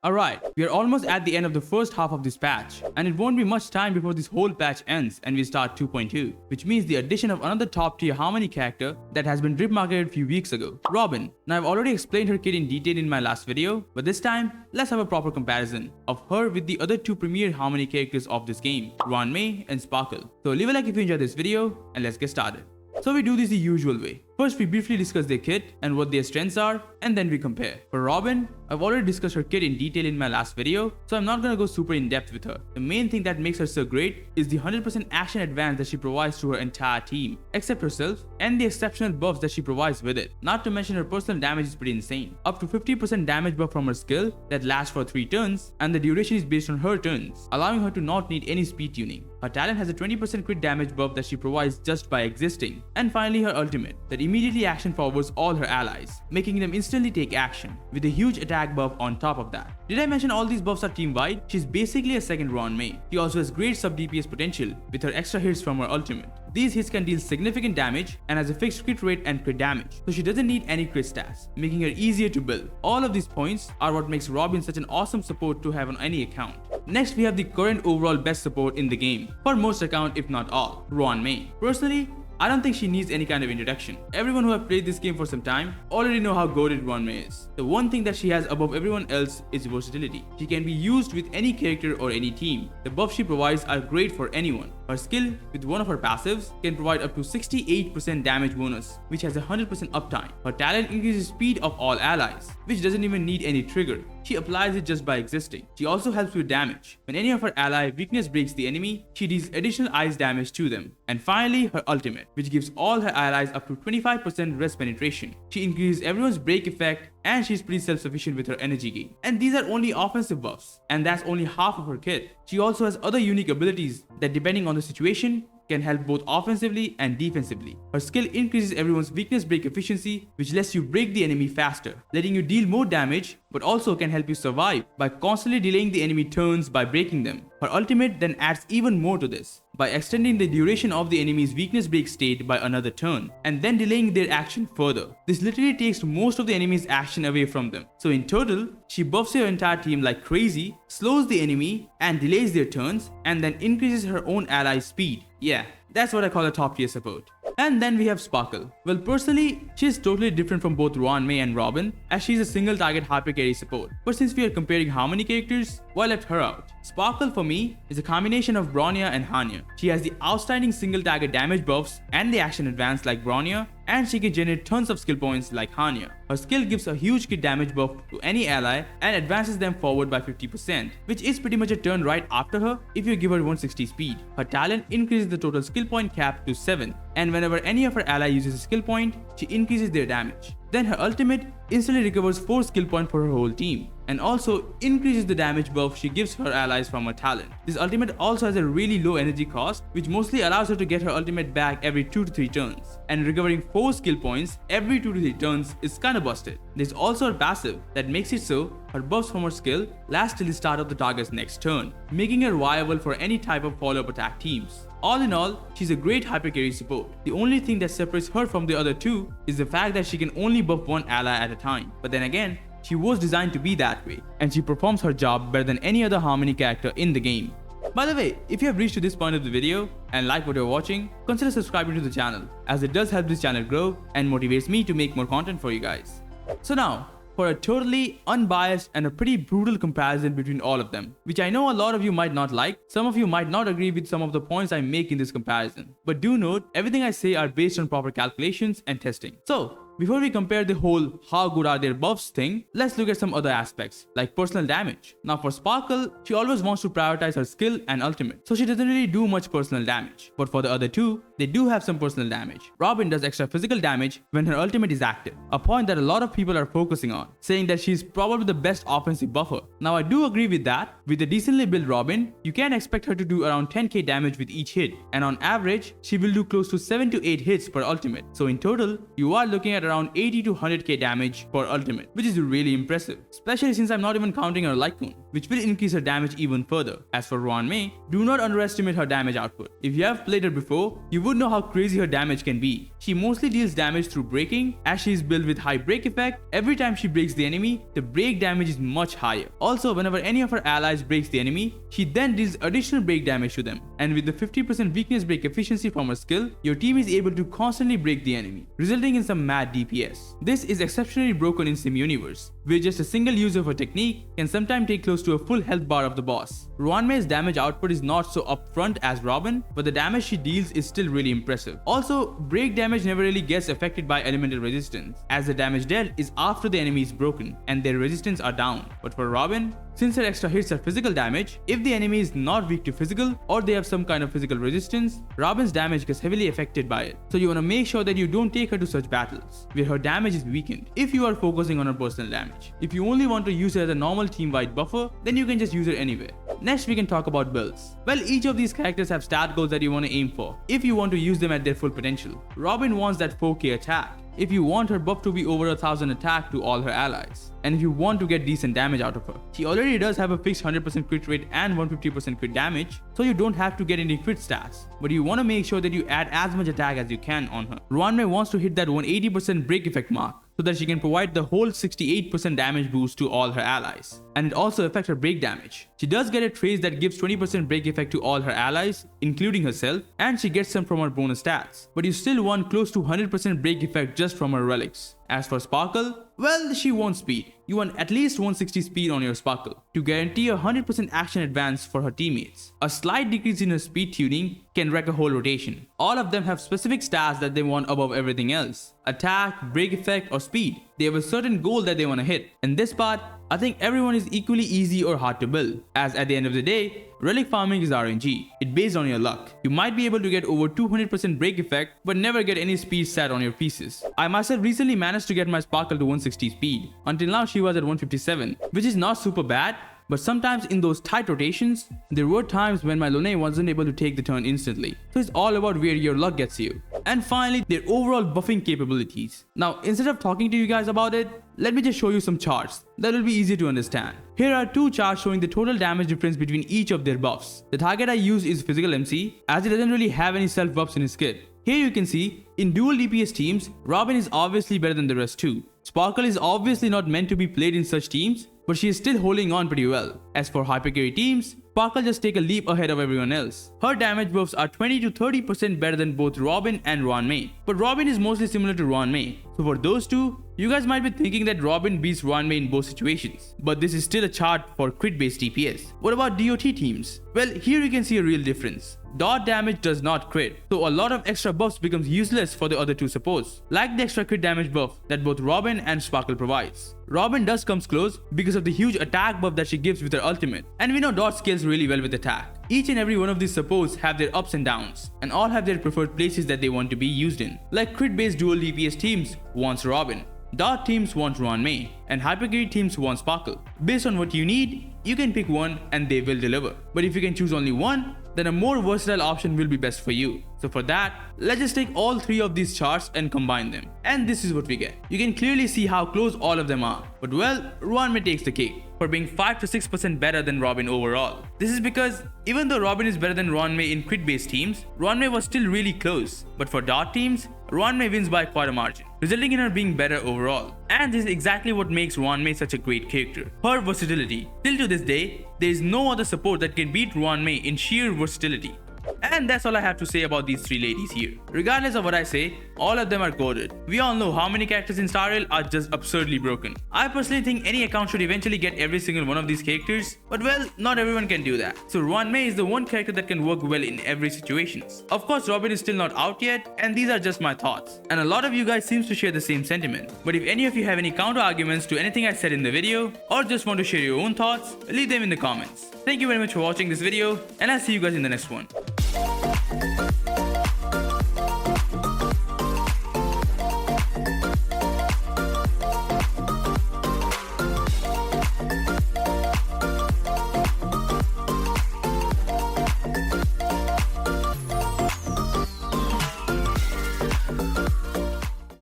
Alright, we are almost at the end of the first half of this patch, and it won't be much time before this whole patch ends and we start 2.2, which means the addition of another top tier Harmony character that has been drip marketed a few weeks ago, Robin. Now I've already explained her kit in detail in my last video, but this time, let's have a proper comparison of her with the other two premier Harmony characters of this game, Ruan Mei and Sparkle. So leave a like if you enjoyed this video, and let's get started. So we do this the usual way. First, we briefly discuss their kit and what their strengths are, and then we compare. For Robin, I've already discussed her kit in detail in my last video, so I'm not gonna go super in depth with her. The main thing that makes her so great is the 100% action advance that she provides to her entire team, except herself, and the exceptional buffs that she provides with it. Not to mention her personal damage is pretty insane. Up to 50% damage buff from her skill that lasts for 3 turns, and the duration is based on her turns, allowing her to not need any speed tuning. Her talent has a 20% crit damage buff that she provides just by existing. And finally her ultimate, that immediately action forwards all her allies, making them instantly take action, with a huge attack buff on top of that. Did I mention all these buffs are team-wide? She's basically a second Ruan Mei. She also has great sub DPS potential with her extra hits from her ultimate. These hits can deal significant damage and has a fixed crit rate and crit damage, so she doesn't need any crit stats, making her easier to build. All of these points are what makes Robin such an awesome support to have on any account. Next, we have the current overall best support in the game, for most account if not all, Ruan Mei. Personally, I don't think she needs any kind of introduction. Everyone who have played this game for some time already know how goated Ruan Mei is. The one thing that she has above everyone else is versatility. She can be used with any character or any team. The buffs she provides are great for anyone. Her skill with one of her passives can provide up to 68% damage bonus, which has a 100% uptime. Her talent increases speed of all allies, which doesn't even need any trigger. She applies it just by existing. She also helps with damage. When any of her ally weakness breaks the enemy, she deals additional ice damage to them. And finally, her ultimate, which gives all her allies up to 25% rest penetration. She increases everyone's break effect, and she's pretty self-sufficient with her energy gain. And these are only offensive buffs, and that's only half of her kit. She also has other unique abilities that, depending on the situation, can help both offensively and defensively. Her skill increases everyone's weakness break efficiency, which lets you break the enemy faster, letting you deal more damage, but also can help you survive by constantly delaying the enemy turns by breaking them. Her ultimate then adds even more to this, by extending the duration of the enemy's weakness break state by another turn, and then delaying their action further. This literally takes most of the enemy's action away from them. So in total, she buffs her entire team like crazy, slows the enemy, and delays their turns, and then increases her own allies' speed. Yeah, that's what I call a top tier support. And then we have Sparkle. Well, personally, she is totally different from both Ruan Mei and Robin, as she is a single target hyper carry support. But since we are comparing Harmony characters, well, I left her out. Sparkle for me is a combination of Bronya and Hanya. She has the outstanding single target damage buffs and the action advance like Bronya, and she can generate tons of skill points like Hanya. Her skill gives a huge crit damage buff to any ally and advances them forward by 50%, which is pretty much a turn right after her if you give her 160 speed. Her talent increases the total skill point cap to 7, and whenever any of her ally uses a skill point, she increases their damage. Then her ultimate instantly recovers 4 skill points for her whole team, and also increases the damage buff she gives her allies from her talent. This ultimate also has a really low energy cost, which mostly allows her to get her ultimate back every 2 to 3 turns, and recovering 4 skill points every 2 to 3 turns is kinda busted. There's also her passive that makes it so her buffs from her skill last till the start of the target's next turn, making her viable for any type of follow-up attack teams. All in all, she's a great hyper carry support. The only thing that separates her from the other two is the fact that she can only buff one ally at a time. But then again, she was designed to be that way, and she performs her job better than any other Harmony character in the game. By the way, if you have reached to this point of the video and like what you're watching, consider subscribing to the channel, as it does help this channel grow and motivates me to make more content for you guys. So now, for a totally unbiased and a pretty brutal comparison between all of them, which I know a lot of you might not like. Some of you might not agree with some of the points I make in this comparison. But do note, everything I say are based on proper calculations and testing. So, before we compare the whole how good are their buffs thing, let's look at some other aspects, like personal damage. Now for Sparkle, she always wants to prioritize her skill and ultimate, so she doesn't really do much personal damage. But for the other two, they do have some personal damage. Robin does extra physical damage when her ultimate is active, a point that a lot of people are focusing on, saying that she's probably the best offensive buffer. Now I do agree with that. With a decently built Robin, you can expect her to do around 10k damage with each hit, and on average, she will do close to 7 to 8 hits per ultimate. So in total, you are looking at around around 80 to 100k damage per ultimate, which is really impressive, especially since I'm not even counting her Lycoon, which will increase her damage even further. As for Ruan Mei, do not underestimate her damage output. If you have played her before, you would know how crazy her damage can be. She mostly deals damage through breaking, as she is built with high break effect. Every time she breaks the enemy, the break damage is much higher. Also, whenever any of her allies breaks the enemy, she then deals additional break damage to them. And with the 50% weakness break efficiency from her skill, your team is able to constantly break the enemy, resulting in some mad DPS. This is exceptionally broken in Sim Universe, where just a single use of her technique can sometimes take close to a full health bar of the boss. Ruan Mei's damage output is not so upfront as Robin, but the damage she deals is still really impressive. Also, break damage never really gets affected by elemental resistance, as the damage dealt is after the enemy is broken and their resistance are down. But for Robin, since her extra hits are physical damage, if the enemy is not weak to physical or they have some kind of physical resistance, Robin's damage gets heavily affected by it. So you want to make sure that you don't take her to such battles where her damage is weakened if you are focusing on her personal damage. If you only want to use her as a normal team-wide buffer, then you can just use her anywhere. Next, we can talk about builds. Well, each of these characters have stat goals that you want to aim for if you want to use them at their full potential. Robin wants that 4k attack if you want her buff to be over 1000 attack to all her allies, and if you want to get decent damage out of her. She already does have a fixed 100% crit rate and 150% crit damage, so you don't have to get any crit stats, but you want to make sure that you add as much attack as you can on her. Ruan Mei wants to hit that 180% break effect mark, so that she can provide the whole 68% damage boost to all her allies. And it also affects her break damage. She does get a trace that gives 20% break effect to all her allies, including herself, and she gets some from her bonus stats. But you still want close to 100% break effect just from her relics. As for Sparkle, well, she wants speed. You want at least 160 speed on your Sparkle to guarantee a 100% action advance for her teammates. A slight decrease in her speed tuning can wreck a whole rotation. All of them have specific stats that they want above everything else: attack, break effect, or speed. They have a certain goal that they want to hit. In this part, I think everyone is equally easy or hard to build, as at the end of the day, relic farming is RNG. It's based on your luck. You might be able to get over 200% break effect, but never get any speed stat on your pieces. I myself recently managed to get my Sparkle to 160 speed. Until now she was at 157, which is not super bad. But sometimes in those tight rotations, there were times when my Lune wasn't able to take the turn instantly. So it's all about where your luck gets you. And finally, their overall buffing capabilities. Now, instead of talking to you guys about it, let me just show you some charts that will be easier to understand. Here are two charts showing the total damage difference between each of their buffs. The target I use is Physical MC, as it doesn't really have any self buffs in his kit. Here you can see, in dual DPS teams, Robin is obviously better than the rest too. Sparkle is obviously not meant to be played in such teams, but she is still holding on pretty well. As for hypercarry teams, Sparkle just take a leap ahead of everyone else. Her damage buffs are 20 to 30% better than both Robin and Ruan Mei, but Robin is mostly similar to Ruan Mei. So for those two, you guys might be thinking that Robin beats Ruan Mei in both situations, but this is still a chart for crit based DPS. What about DOT teams? Well, here you can see a real difference. Dot damage does not crit, so a lot of extra buffs becomes useless for the other two supports, like the extra crit damage buff that both Robin and Sparkle provides. Robin does comes close because of the huge attack buff that she gives with her ultimate, and we know Dot scales really well with attack. Each and every one of these supports have their ups and downs, and all have their preferred places that they want to be used in. Like crit based dual DPS teams wants Robin, Dot teams want Ruan Mei, and hypercarry teams want Sparkle. Based on what you need, you can pick one and they will deliver. But if you can choose only one, then a more versatile option will be best for you. So for that, let's just take all three of these charts and combine them. And this is what we get. You can clearly see how close all of them are. But well, Ruan Mei takes the cake for being 5 to 6% better than Robin overall. This is because even though Robin is better than Ruan Mei in crit based teams, Ruan Mei was still really close. But for dot teams, Ruan Mei wins by quite a margin, resulting in her being better overall. And this is exactly what makes Ruan Mei such a great character. Her versatility. Till to this day, there is no other support that can beat Ruan Mei in sheer versatility. And that's all I have to say about these three ladies here. Regardless of what I say, all of them are goated. We all know how many characters in Star Rail are just absurdly broken. I personally think any account should eventually get every single one of these characters, but well, not everyone can do that. So Ruan Mei is the one character that can work well in every situation. Of course, Robin is still not out yet, and these are just my thoughts. And a lot of you guys seems to share the same sentiment. But if any of you have any counter arguments to anything I said in the video, or just want to share your own thoughts, leave them in the comments. Thank you very much for watching this video, and I'll see you guys in the next one.